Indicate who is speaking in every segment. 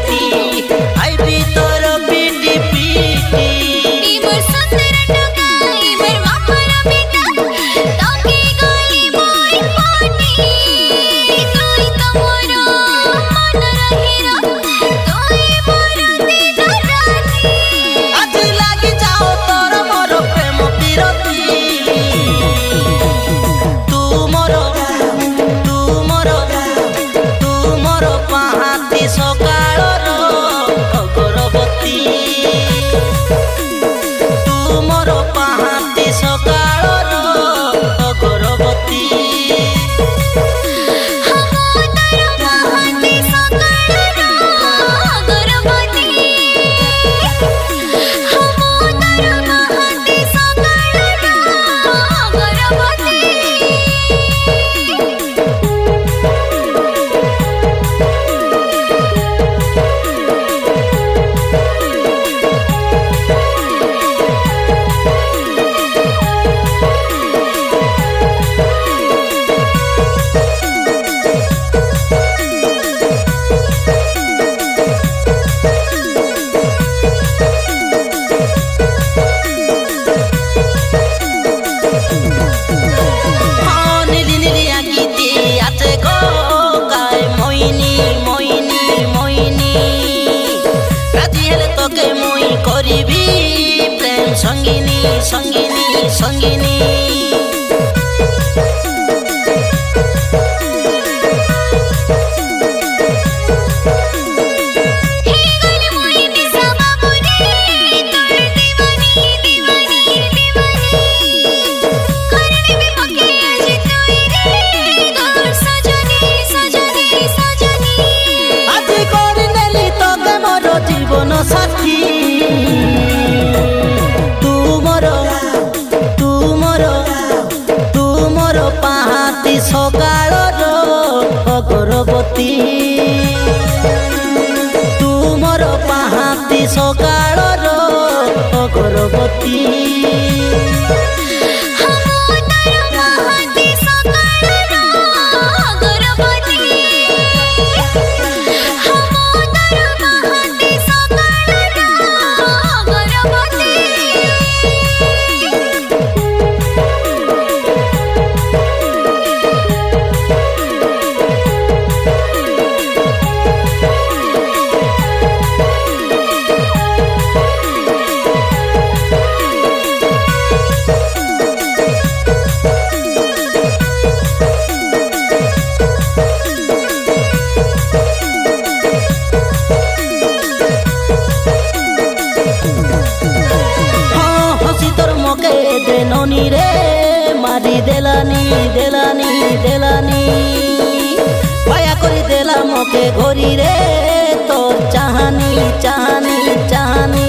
Speaker 1: गति आई भी तोर पीटी पीटी
Speaker 2: इमर सुंदर टका इमर मापर बेटा ताके गली मोई पाटी तोई तमरो मन रहिरा तोई मोर दिन राती
Speaker 1: आज लागी जाओ तोर मोर प्रेम बिरती तू मोर पाहाती सकाळर अगरबती तू मोर पाहाती सकाळर अगरबती संगिनी संगिनी संगिनी आज कर नेली तो मोर जीवन साथी पाहाती सकाळर अगरबती तू मोर पाहाती सकाळर अगरबती देनोनी रे मारी देलानी देलानी देलानी पाया करी देला मोके घोरी रे तोर चाहनी चाहनी चाहनी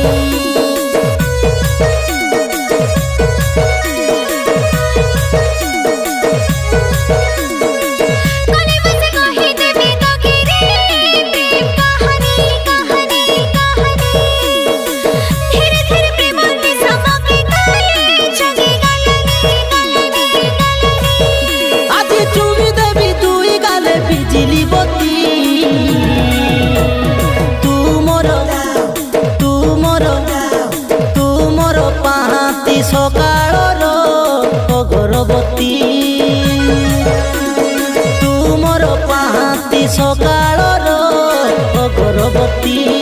Speaker 1: सकाळर अगरबती तू मोर पाहाती सकाळर अगरबती।